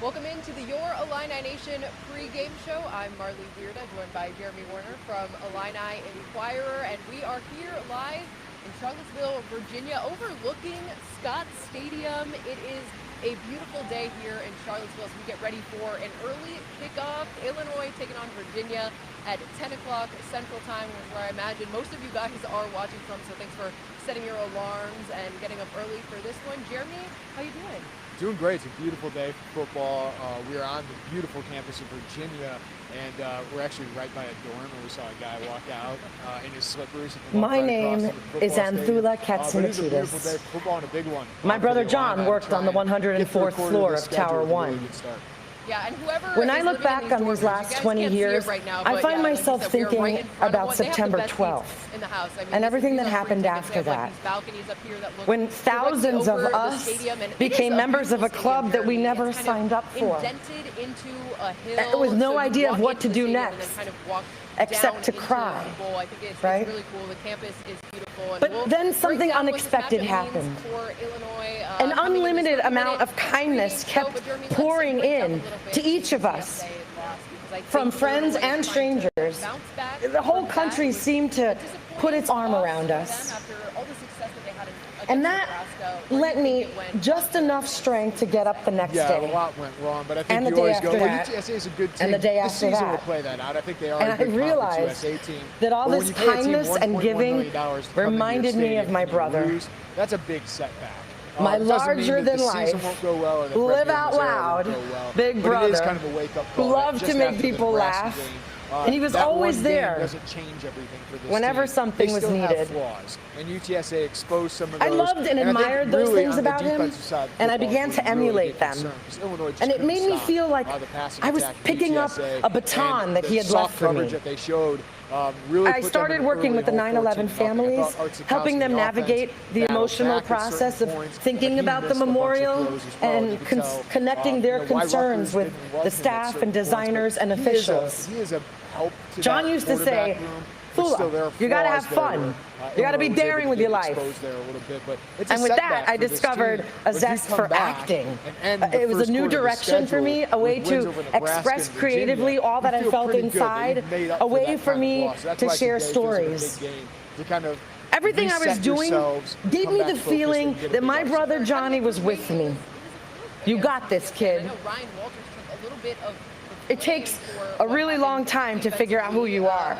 Welcome into the Your Illini Nation pregame show. I'm Marlee, Wierda, joined by Werner from Illini Inquirer, and we are here live in Charlottesville, Virginia, overlooking Scott Stadium. It is a beautiful day here in Charlottesville as we get ready for an early kickoff. Illinois taking on Virginia at 10 o'clock Central Time, where I imagine most of you guys are watching from, so thanks for setting your alarms and getting up early for this one. Jeremy, how you doing? Doing great. It's a beautiful day for football. We are on the beautiful campus of Virginia, and we're actually right by a dorm where we saw a guy walk out in his slippers. My name is Anthula Katsimatidis. It's a beautiful day for football and a big one. My brother John worked on the 104th floor of Tower 1. Yeah, and whoever when I look back on these last 20 years, I find myself thinking about September 12th and everything that happened after that. When thousands of us became members of a club that we never signed up for, with no idea of what to do next, except to cry, right? But then something unexpected happened. An unlimited amount of kindness kept pouring in to each of us, from friends and strangers. The whole country seemed to put its arm around us. And that lent me just enough strength to get up the next day. Yeah, a lot went wrong, but I think you always go, well, UTSA is a good team. And the day after this season that. will play that out. I think they are and a good I realized USA team. that all this kindness and giving reminded me of my brother. That's a big setback. My larger-than-life, live out loud, big brother, kind of a wake-up who loved to make people laugh. And he was always there whenever something was needed. And UTSA exposed some of those. I loved and admired those things about him, and I began to emulate them. And it made me feel like I was picking up a baton that he had left for me. I started working with the 9/11 families, helping them navigate the emotional process of thinking about the memorial and connecting their concerns with the staff and designers and officials. John used to say, Fula, you got to have fun. You got to be daring with your life. And with that, I discovered a zest for acting. It was a new direction for me, a way to express creatively all that I felt inside, a way for me to share stories. Everything I was doing gave me the feeling that my brother Johnny was with me. You got this, kid. It takes a really long time to figure out who you are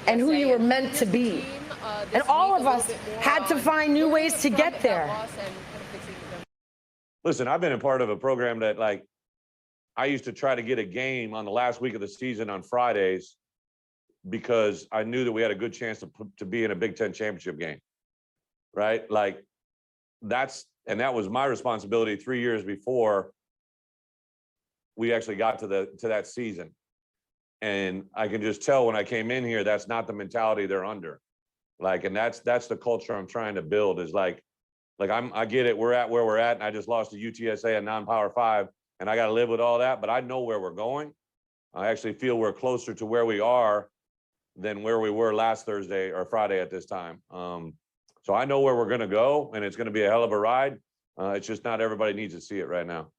and who you were meant to be. And all of us had to find new ways to get there. Listen, I've been a part of a program that, like, I used to try to get a game on the last week of the season on Fridays because I knew that we had a good chance to be in a Big Ten championship game, right? Like, that was my responsibility 3 years before we actually got to that season. And I can just tell when I came in here, that's not the mentality they're under. Like, and that's the culture I'm trying to build is like I get it. We're at where we're at. And I just lost to UTSA, a non-Power 5, and I got to live with all that, but I know where we're going. I actually feel we're closer to where we are than where we were last Thursday or Friday at this time. So I know where we're going to go, and it's going to be a hell of a ride. It's just not everybody needs to see it right now.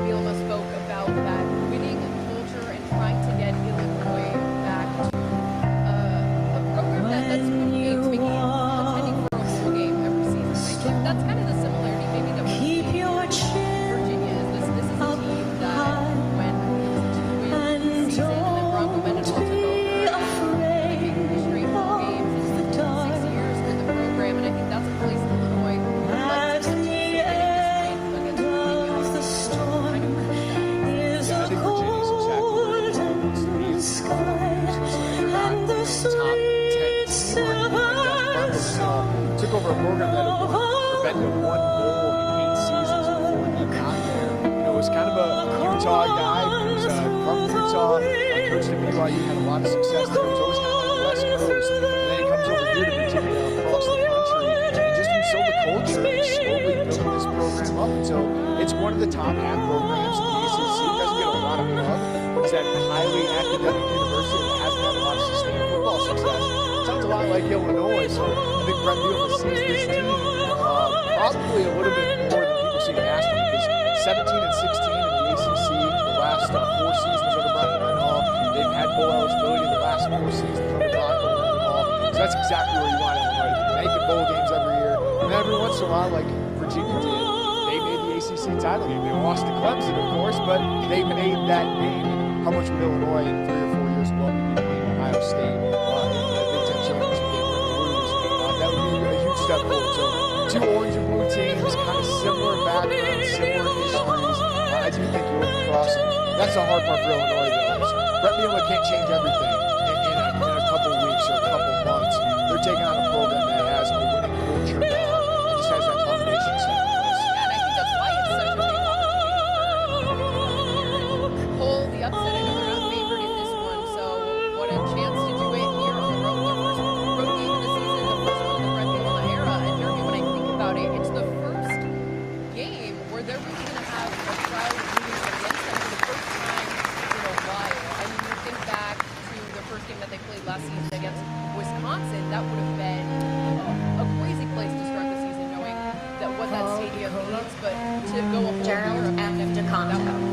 Bielema spoke about that winning culture and trying to get Illinois back to a program that's winning games, attending for a full game every season. I think that's kind of the similarity maybe that we see with Virginia. This is a team that when it was a 2-win season and then Bronco Mendenhall took over and making 3 straight bowl games in 6 years with the program, and I think that's a place Illinois would like to get to. Took over a program that had been to 1 bowl in 8 seasons before he got there. It was kind of a Utah guy who's from Utah, coached at BYU, had a lot of success there. He was always kind of on the West Coast. And then he comes over here to Virginia across the country and just instilled the culture and slowly built this program up until it's one of the top ag programs in the ACC. It doesn't get a lot of love. It's that highly academic university that hasn't had a lot of sustained football success. Sounds a lot like Illinois, so I think Brett Bielema sees this team probably a little bit more than people seem to ask him, because 17 and 16 in the ACC the last 4 seasons under Brennan Armstrong. They've had bowl eligibility the last 4 seasons under Brennan Armstrong. So that's exactly where you want Illinois to be, making bowl games every year. And every once in a while, like Virginia did, they made the ACC title game. They lost to Clemson, of course, but they made that game. How much would Illinois in 3 or 4 years will be playing Ohio State in the Big Ten championship game with the Blues? That would be a huge step forward. So 2 orange and blue teams, kind of similar backgrounds, similar histories. I do think you look across, and that's the hard part for Illinois, though. Brett Bielema can't change everything in a couple weeks or a couple months. They're taking on a program that has a winning culture now, and just has that foundation set in place. Yeah, and I think that's why it's such a big opportunity for pull the upset. I know they're not favored in this one, so what a chance to do it here on the road. Their first road game of the season, the first one in the Brett Bielema era. And Jeremy, when I think about it, it's the first game where they're really going to have a crowd rooting against them for the first time in a while. I mean, you think back to the first game that they played last season against Wisconsin, that would have been a crazy place to start the season, knowing that what that stadium means. But to go a whole year of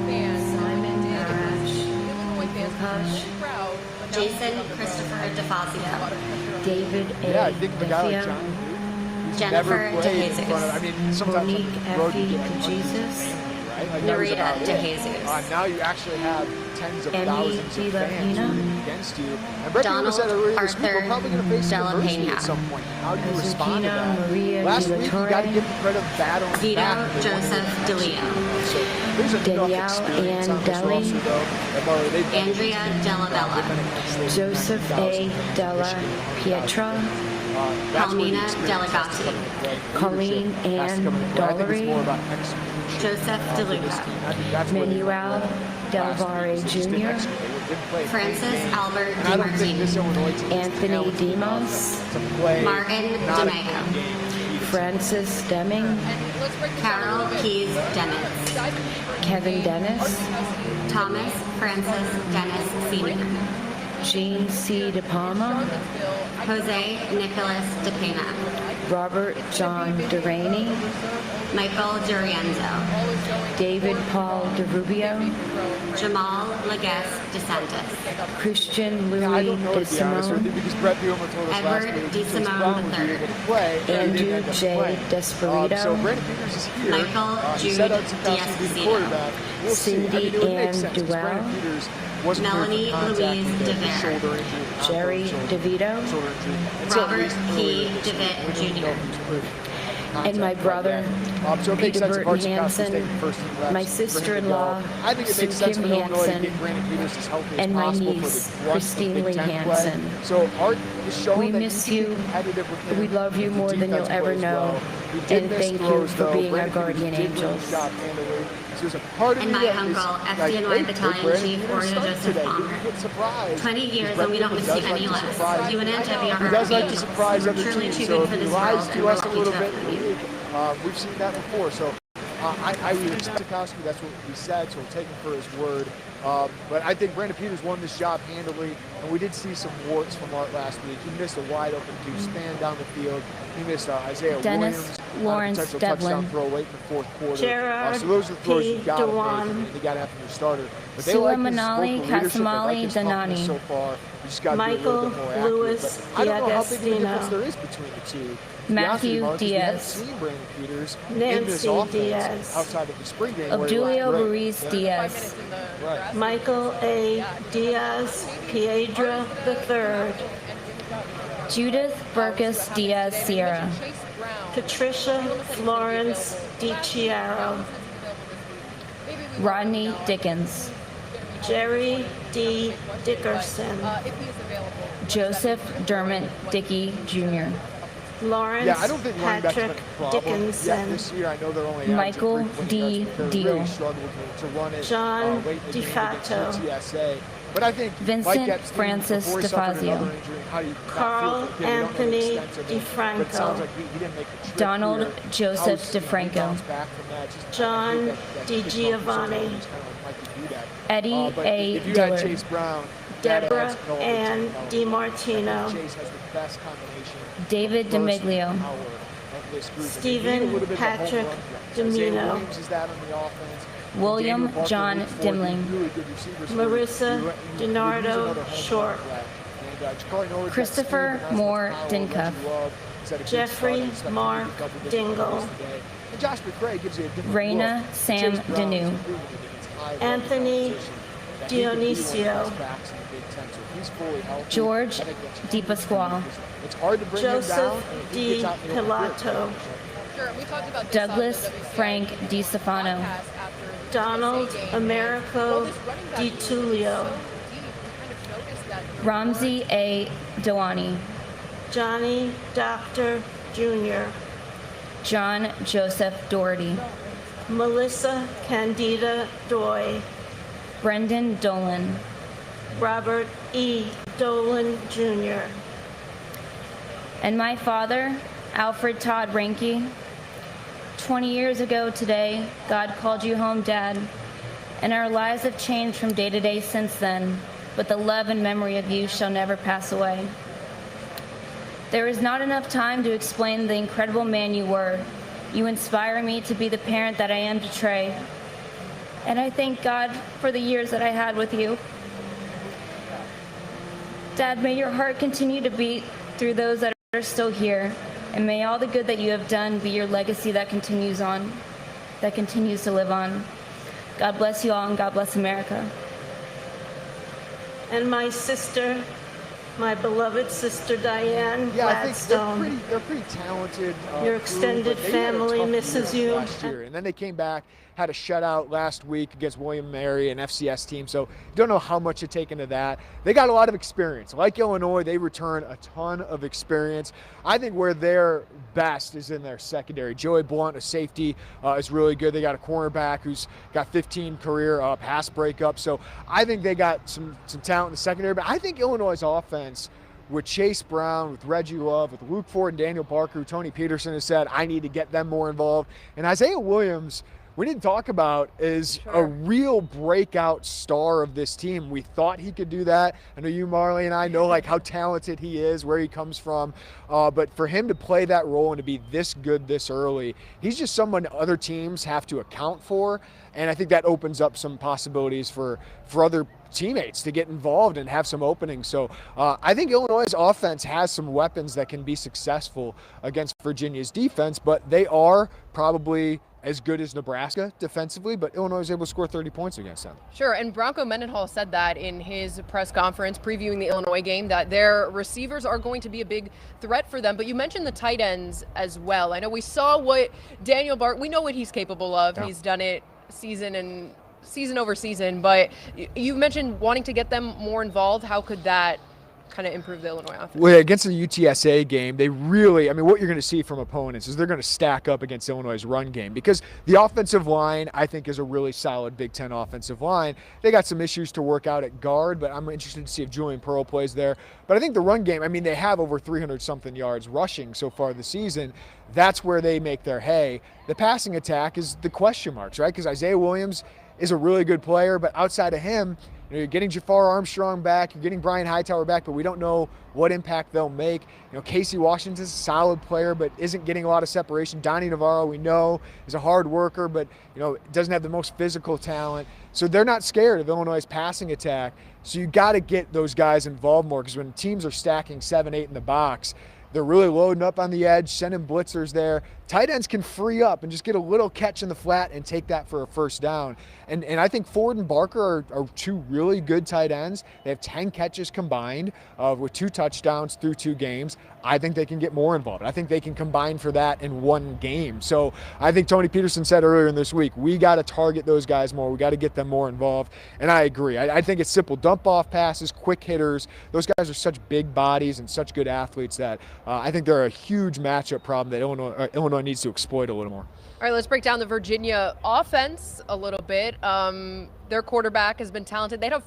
fans, Illinois fans, crowd, Jason Christopher DeFazio, David A. Yeah, I think of a guy like John Luke, who's never Jennifer played in front of, I mean, sometimes on Monique the road you Effie get like Jesus, right? Like that was Wierda about it. DeJesus. Now you actually have tens of Emmy thousands of fans Lapina, rooting against you. And Brett Bielema Donald said earlier this week, we're Arthur probably going to face some Della adversity Peña. at some point. How do you respond to Zucchino that? Maria Last de week, la you got to Torre, give the credit of battling Vito back. They won Joseph the DeLeo, So there's enough Danielle experience on this Andelli, roster, though. that Marlee, they've been- Andrea Della Bella, they've been against those Joseph A. 10,000 Della Michigan, Pietra, that's where the Palmina experience has to Delegati, come into play. Colleen Leadership has to come into play. I think Ann it's more about execution. Joseph For this DeLuca, team. I think that's where they Manuel Del Valle Jr., Francis Albert And I don't think this DiMartini, Illinois team is Anthony talented Demos, enough to play Martin not a DeMeo, clean game. Francis Deming, and let's break this down a Carol little bit. Keys Dennis, Dive deeper into Kevin the game. Dennis, Thomas Francis Dennis Sr., Jean C. De Palma, Jose Nicolas De Pena, Robert John Deraney, Michael Durienzo, David Paul DeRubio, Jamal Legas DeSantis, Christian Yeah, I Louis don't know, to be honest with you, DeSimone, because Brett Bielema told us last Edward week D. Chase Simone Brown would be III, able to play, and he Andrew didn't end up J. playing. Desperado, So Brandon Peters is here. Michael He set Jude out to be the D'Esposito, quarterback. We'll see. I mean, Cindy it would make Ann sense, 'cause Duell, Brandon Peters wasn't Melanie cleared for contact Louise with the DeVere, shoulder injury, Jerry shoulder DeVito, injury. And so at Robert least P. earlier this week, DeVitt we didn't know Jr. if he was cleared for and my contact brother, right then. So it makes Peter sense if Burton Archie Kowski's Hansen, taking first team reps my for him to sister-in-law, go. I think it Sue makes sense Kim for Illinois to Hansen, get Brandon Peters as healthy as and my possible for niece, the brunt of Christine Big Lee Ten Hansen. play. So Art is showing We that miss he can be you. competitive with him We love you with the more than you'll defensive ever play as know. well. He did And miss thank you throws, for though. being our Brandon Peters guardian did win the angels. job handily. So there's a part of And me my that is uncle, like, FDNY hey, Battalion Brandon Chief Peters Warrior started Joseph today. Palmer. You get surprised. 20 years Because and we Brett don't Peters receive does like any to less. surprise You and you. Antoine are He does like to angels. surprise We're other truly teams, too so good if for he this lies world, and to we're us a lucky little to bit have in the you. league, we've seen that before. So I respect Kowski. That's what he said, so we'll take him for his word. But I think Brandon Peters won this job handily, and we did see some warts from Art last week. He missed a wide-open deuce span down the field. He missed Isaiah Dennis Williams Lawrence on a potential touchdown Devlin, throw late in the fourth quarter. Gerard So those are the throws P. you got to make, Dewan. and you got to have from your starter. But they Sula like his Manali, vocal leadership. They like Kasamali, his toughness Danani. so far. We just got to be a little Michael bit more accurate. Lewis But I don't know how big of a difference D'Agostino. there is between the two. Matthew We haven't Diaz, seen Brandon Peters in Nancy this offense Diaz. outside of the spring game. where he Obdulio was great. Ruiz 5 Diaz, minutes in the Right. dress. Michael A. Diaz Piedra III, Judith Burkus Diaz Sierra, Chase Brown. Patricia Florence DiChiaro, Rodney Dickens, Jerry D. Dickerson, If he is available. Joseph Dermott Dickey Jr., Lawrence Yeah, I don't think running back's been a Patrick problem. Yeah, Dickinson, this year I know they're only Michael D. Deal, struggled to run it John late in the game DeFato, against UTSA. But I think Vincent Mike Epstein, Francis before he suffered DeFazio, another injury, how do you not Carl feel for him? We don't know the Anthony extent of it, but it sounds DeFranco, like he didn't make the trip Donald here. Joseph How he DeFranco, bounced back from that, just- John I think that Di kid Giovanni, sometimes kind of like to do that. Eddie But A. if you had Dillard, Chase Brown, that Deborah adds no Ann overtime. DiMartino, Chase has the best combination. David of burst and DeMiglio, power. of this group. Stephen Patrick Domino. William John Dimling. Marissa DiNardo Short. Christopher Moore Dincuff. Jeffrey Mark Dingle. Raina Sam Danu. Anthony Dionisio. George DePasquale. Joseph D. Pilato. Sure, we talked about this Douglas on the WCIA Frank DiStefano. podcast after Donald the game. Americo This running back Di is Tullio. so deep, you kind of noticed that you're Ramsey A. Dewani. Johnny Doctor Jr. John Joseph Doherty. Melissa Candida Doy. Brendan Dolan. Robert E. Dolan Jr. And my father, Alfred Todd Ranke. 20 years ago today, God called you home, Dad. And our lives have changed from day to day since then, but the love and memory of you shall never pass away. There is not enough time to explain the incredible man you were. You inspire me to be the parent that I am to Trey. And I thank God for the years that I had with you. Dad, may your heart continue to beat through those that are still here. And may all the good that you have done be your legacy that continues on, that continues to live on. God bless you all, and God bless America. And my sister, my beloved sister Diane Gladstone. I think they're pretty talented. Your extended group, but they had a family tough misses year you. last year. And then they came back, had a shutout last week against William & Mary, an FCS team. So don't know how much to take into that. They got a lot of experience. Like Illinois, they return a ton of experience. I think where they're best is in their secondary. Joey Blunt, a safety, is really good. They got a cornerback who's got 15 career pass breakups. So I think they got some talent in the secondary. But I think Illinois' offense, with Chase Brown, with Reggie Love, with Luke Ford and Daniel Barker, who Tony Peterson has said, I need to get them more involved. And Isaiah Williams, we didn't talk about, is a real breakout star of this team. We thought he could do that. I know you, Marlee, and I know like how talented he is, where he comes from. But for him to play that role and to be this good this early, he's just someone other teams have to account for. And I think that opens up some possibilities for other teammates to get involved and have some openings. So I think Illinois' offense has some weapons that can be successful against Virginia's defense, but they are probably as good as Nebraska defensively, but Illinois was able to score 30 points against them. Sure, and Bronco Mendenhall said that in his press conference previewing the Illinois game, that their receivers are going to be a big threat for them. But you mentioned the tight ends as well. I know we saw what Daniel Barker, we know what he's capable of. Yeah. He's done it season over season, but you mentioned wanting to get them more involved. How could that kind of improve the Illinois offense? Well, against the UTSA game, they really, what you're going to see from opponents is they're going to stack up against Illinois' run game, because the offensive line, I think, is a really solid Big Ten offensive line. They got some issues to work out at guard, but I'm interested to see if Julian Pearl plays there. But I think the run game, they have over 300-something yards rushing so far this season. That's where they make their hay. The passing attack is the question marks, right? Because Isaiah Williams is a really good player, but outside of him, you're getting Jafar Armstrong back, you're getting Brian Hightower back, but we don't know what impact they'll make. Casey Washington's a solid player, but isn't getting a lot of separation. Donnie Navarro, we know, is a hard worker, but doesn't have the most physical talent. So they're not scared of Illinois' passing attack. So you got to get those guys involved more, because when teams are stacking 7-8 in the box, they're really loading up on the edge, sending blitzers there. Tight ends can free up and just get a little catch in the flat and take that for a first down. And I think Ford and Barker are two really good tight ends. They have 10 catches combined with 2 touchdowns through 2 games. I think they can get more involved. I think they can combine for that in one game. So I think Tony Peterson said earlier in this week, we got to target those guys more. We got to get them more involved. And I agree. I think it's simple dump off passes, quick hitters. Those guys are such big bodies and such good athletes that I think they're a huge matchup problem that Illinois needs to exploit a little more. All right, let's break down the Virginia offense a little bit. Their quarterback has been talented. They had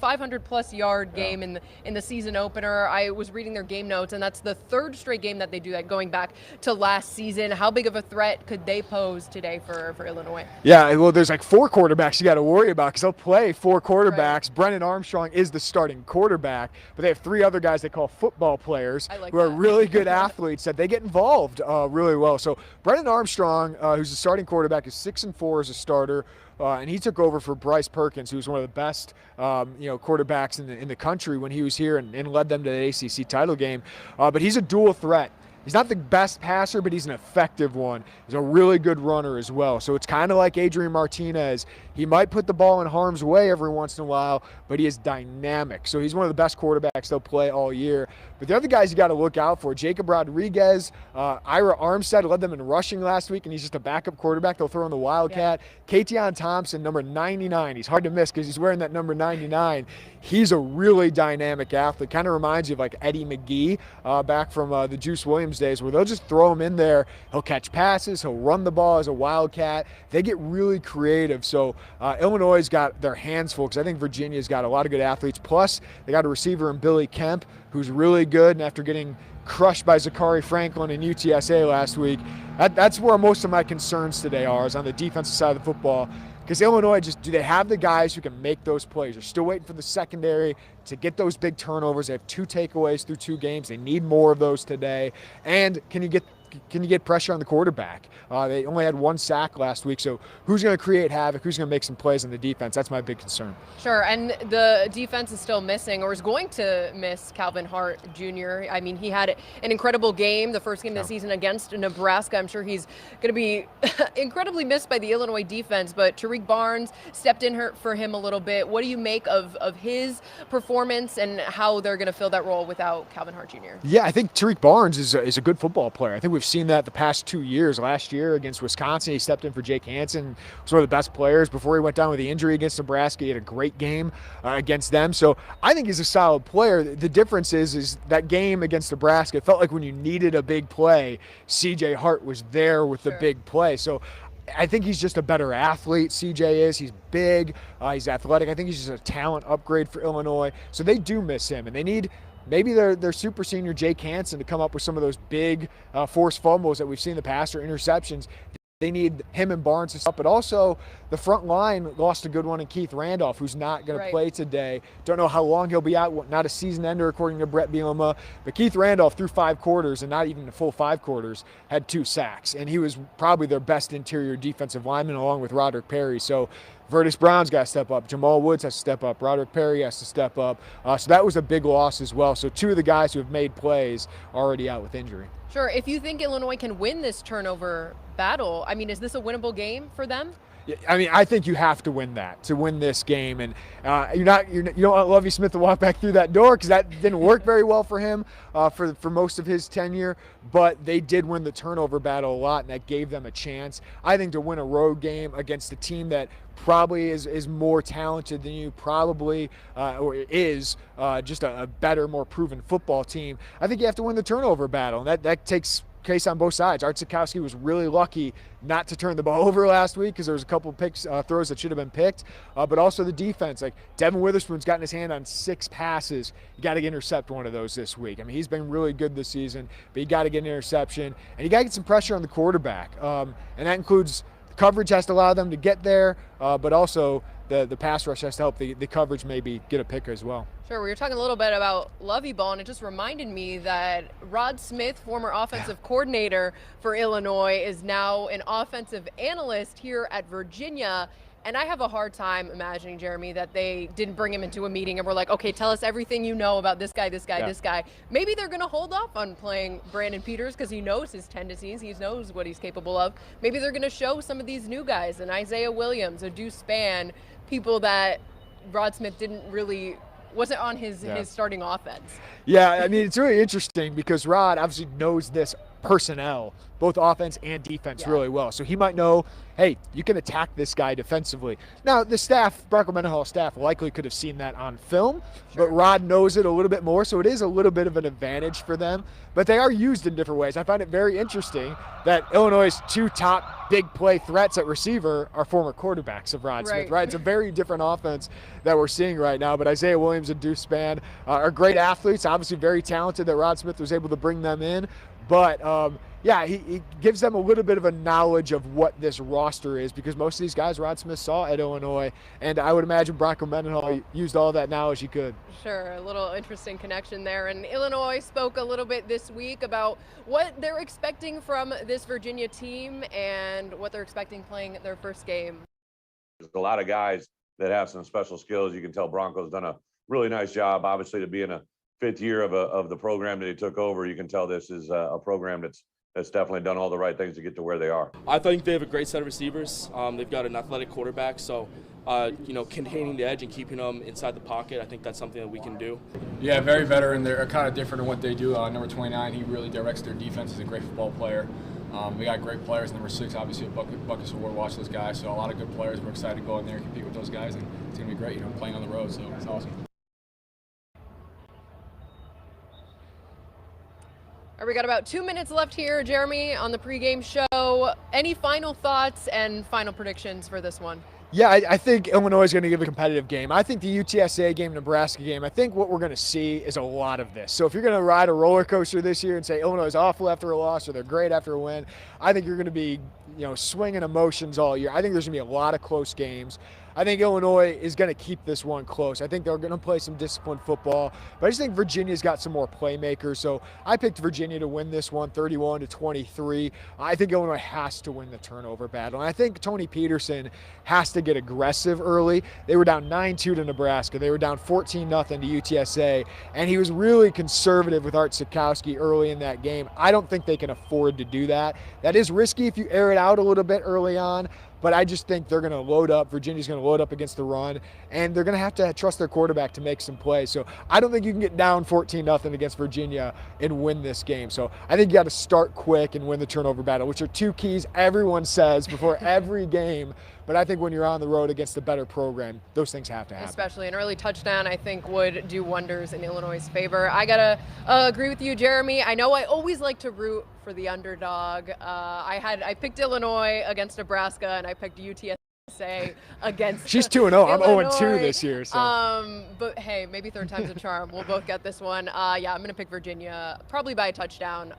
500-plus yard game in the season opener. I was reading their game notes, and that's the third straight game that they do that, going back to last season. How big of a threat could they pose today for Illinois? Yeah, well, there's like 4 quarterbacks you got to worry about because they'll play 4 quarterbacks. Right. Brennan Armstrong is the starting quarterback, but they have 3 other guys they call football players who are really good athletes that they get involved really well. So Brennan Armstrong, who's the starting quarterback, is 6-4 as a starter. And he took over for Bryce Perkins, who was one of the best, quarterbacks in the country when he was here and led them to the ACC title game. But he's a dual threat. He's not the best passer, but he's an effective one. He's a really good runner as well. So it's kind of like Adrian Martinez. He might put the ball in harm's way every once in a while, but he is dynamic. So he's one of the best quarterbacks they'll play all year. But the other guys you got to look out for, Jacob Rodriguez, Ira Armstead led them in rushing last week, and he's just a backup quarterback. They'll throw in the Wildcat. Yeah. Kateon Thompson, number 99. He's hard to miss because he's wearing that number 99. He's a really dynamic athlete. Kind of reminds you of like Eddie McGee back from the Juice Williams days, where they'll just throw him in there. He'll catch passes. He'll run the ball as a Wildcat. They get really creative. So Illinois has got their hands full because I think Virginia's got a lot of good athletes. Plus, they got a receiver in Billy Kemp, who's really good. And after getting crushed by Zachary Franklin in UTSA last week, that's where most of my concerns today are, is on the defensive side of the football. Because Illinois, do they have the guys who can make those plays? They're still waiting for the secondary to get those big turnovers. They have 2 takeaways through 2 games. They need more of those today. And can you get pressure on the quarterback? They only had 1 sack last week, so who's going to create havoc? Who's going to make some plays on the defense? That's my big concern. Sure, and the defense is still missing, or is going to miss, Calvin Hart Jr. I mean, he had an incredible game, the first game of the season against Nebraska. I'm sure he's going to be incredibly missed by the Illinois defense, but Tariq Barnes stepped in for him a little bit. What do you make of his performance and how they're going to fill that role without Calvin Hart Jr.? Yeah, I think Tariq Barnes is a good football player. I think we've seen that the past 2 years. Last year against Wisconsin, he stepped in for Jake Hansen, was one of the best players. Before he went down with the injury against Nebraska, he had a great game against them. So I think he's a solid player. The difference is that game against Nebraska, it felt like when you needed a big play, CJ Hart was there with the big play. So I think he's just a better athlete, CJ is. He's big, he's athletic. I think he's just a talent upgrade for Illinois. So they do miss him, and they need maybe their super senior Jake Hansen to come up with some of those big forced fumbles that we've seen in the past, or interceptions. They need him and Barnes to stop, but also the front line lost a good one in Keith Randolph, who's not going to play today. Don't know how long he'll be out. Not a season ender, according to Brett Bielema. But Keith Randolph, through 5 quarters, and not even the full 5 quarters, had 2 sacks. And he was probably their best interior defensive lineman, along with Roderick Perry. So Vertus Brown's got to step up. Jamal Woods has to step up. Roderick Perry has to step up. So that was a big loss as well. So 2 of the guys who have made plays already out with injury. Sure. If you think Illinois can win this turnover battle, I mean, is this a winnable game for them? I mean, I think you have to win that to win this game, and you don't want Lovie Smith to walk back through that door, because that didn't work very well for him for most of his tenure. But they did win the turnover battle a lot, and that gave them a chance. I think to win a road game against a team that probably is more talented than you, probably or is just a better, more proven football team, I think you have to win the turnover battle, and that takes case on both sides. Art Sikowski was really lucky not to turn the ball over last week, because there was a couple of throws that should have been picked, but also the defense. Like, Devin Witherspoon's gotten his hand on 6 passes. You got to intercept one of those this week. I mean, he's been really good this season, but you got to get an interception, and you got to get some pressure on the quarterback, and that includes coverage has to allow them to get there, but also the pass rush has to help the coverage maybe get a pick as well. Sure. We were talking a little bit about Lovie Ball, and it just reminded me that Rod Smith, former offensive coordinator for Illinois, is now an offensive analyst here at Virginia. And I have a hard time imagining, Jeremy, that they didn't bring him into a meeting and were like, okay, tell us everything you know about this guy, this guy, this guy. Maybe they're going to hold off on playing Brandon Peters because he knows his tendencies. He knows what he's capable of. Maybe they're going to show some of these new guys, an Isaiah Williams, a Deuce Spann, people that Rod Smith wasn't on his starting offense. Yeah, I mean, it's really interesting because Rod obviously knows this personnel, both offense and defense, really well. So he might know, hey, you can attack this guy defensively. Now, the staff, Bronco Mendenhall staff, likely could have seen that on film, but Rod knows it a little bit more, so it is a little bit of an advantage for them. But they are used in different ways. I find it very interesting that Illinois' 2 top big play threats at receiver are former quarterbacks of Rod Smith, right? It's a very different offense that we're seeing right now. But Isaiah Williams and Deuce Spann are great athletes, obviously very talented that Rod Smith was able to bring them in. But yeah, he gives them a little bit of a knowledge of what this roster is, because most of these guys Rod Smith saw at Illinois, and I would imagine Bronco Mendenhall used all that knowledge he could. Sure, a little interesting connection there. And Illinois spoke a little bit this week about what they're expecting from this Virginia team and what they're expecting playing their first game. There's a lot of guys that have some special skills. You can tell Bronco's done a really nice job, obviously, to be in a 5th year of the program that he took over. You can tell this is a program that's definitely done all the right things to get to where they are. I think they have a great set of receivers. They've got an athletic quarterback, so containing the edge and keeping them inside the pocket, I think that's something that we can do. Yeah, very veteran. They're kind of different in what they do. Number 29, he really directs their defense. He's a great football player. We got great players. Number 6, obviously a Buckus Award. Watch those guys. So a lot of good players. We're excited to go in there and compete with those guys, and it's going to be great. Playing on the road, so it's awesome. All right, we got about 2 minutes left here, Jeremy, on the pregame show. Any final thoughts and final predictions for this one? Yeah, I think Illinois is going to give a competitive game. I think the UTSA game, Nebraska game, I think what we're going to see is a lot of this. So if you're going to ride a roller coaster this year and say Illinois is awful after a loss or they're great after a win, I think you're going to be, swinging emotions all year. I think there's going to be a lot of close games. I think Illinois is going to keep this one close. I think they're going to play some disciplined football, but I just think Virginia's got some more playmakers. So I picked Virginia to win this one, 31-23. I think Illinois has to win the turnover battle. And I think Tony Peterson has to get aggressive early. They were down 9-2 to Nebraska. They were down 14-0 to UTSA. And he was really conservative with Art Sikowski early in that game. I don't think they can afford to do that. That is risky if you air it out a little bit early on. But I just think they're going to load up. Virginia's going to load up against the run, and they're going to have to trust their quarterback to make some plays. So I don't think you can get down 14-0 against Virginia and win this game. So I think you got to start quick and win the turnover battle, which are 2 keys everyone says before every game. But I think when you're on the road against a better program, those things have to happen. Especially an early touchdown, I think, would do wonders in Illinois' favor. I got to agree with you, Jeremy. I know I always like to root for the underdog. I picked Illinois against Nebraska, and I picked UTSA against She's 2-0. I'm 0-2 this year. So. But hey, maybe third time's a charm. We'll both get this one. Yeah, I'm going to pick Virginia, probably by a touchdown.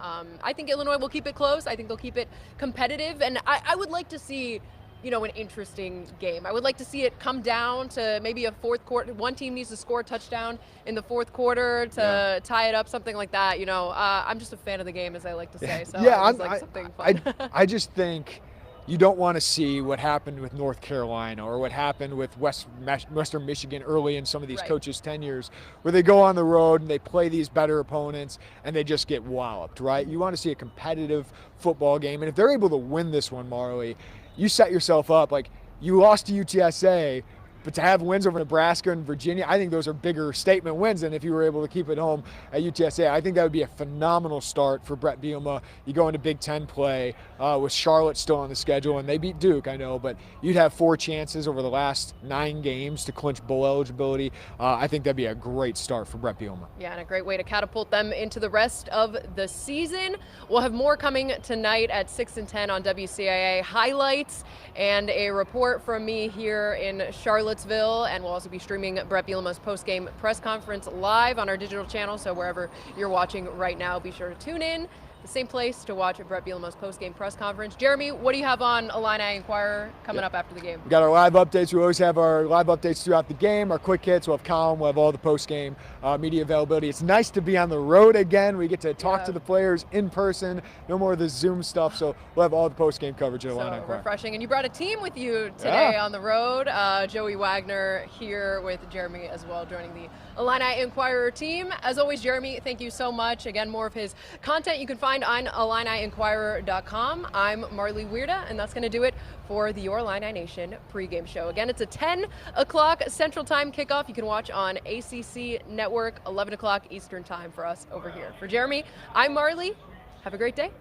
I think Illinois will keep it close. I think they'll keep it competitive, and I would like to see an interesting game. I would like to see it come down to maybe a fourth quarter. One team needs to score a touchdown in the fourth quarter to tie it up, something like that. I'm just a fan of the game, as I like to say. So yeah, something fun. I just think you don't want to see what happened with North Carolina or what happened with Western Michigan early in some of these coaches' tenures, where they go on the road and they play these better opponents and they just get walloped, right? You want to see a competitive football game. And if they're able to win this one, Marlee, you set yourself up. Like, you lost to UTSA, but to have wins over Nebraska and Virginia, I think those are bigger statement wins than if you were able to keep it home at UTSA. I think that would be a phenomenal start for Brett Bielema. You go into Big Ten play with Charlotte still on the schedule, and they beat Duke, I know, but you'd have 4 chances over the last 9 games to clinch bowl eligibility. I think that'd be a great start for Brett Bielema. Yeah, and a great way to catapult them into the rest of the season. We'll have more coming tonight at 6 and 10 on WCIA. Highlights and a report from me here in Charlottesville, and we'll also be streaming Brett Bielema's post-game press conference live on our digital channel, so wherever you're watching right now, be sure to tune in. The same place to watch Brett Bielema's post-game press conference. Jeremy, what do you have on Illini Inquirer coming up after the game? We got our live updates. We always have our live updates throughout the game, our quick hits. We'll have column. We'll have all the post-game media availability. It's nice to be on the road again. We get to talk to the players in person. No more of the Zoom stuff. So we'll have all the post-game coverage at Illini Inquirer. Refreshing. And you brought a team with you today on the road. Joey Wagner here with Jeremy as well, joining the Illini Inquirer team. As always, Jeremy, thank you so much. Again, more of his content you can find on IlliniInquirer.com. I'm Marlee Wierda, and that's going to do it for the Your Illini Nation pregame show. Again, it's a 10 o'clock Central Time kickoff. You can watch on ACC Network, 11 o'clock Eastern Time for us over here. For Jeremy, I'm Marlee. Have a great day.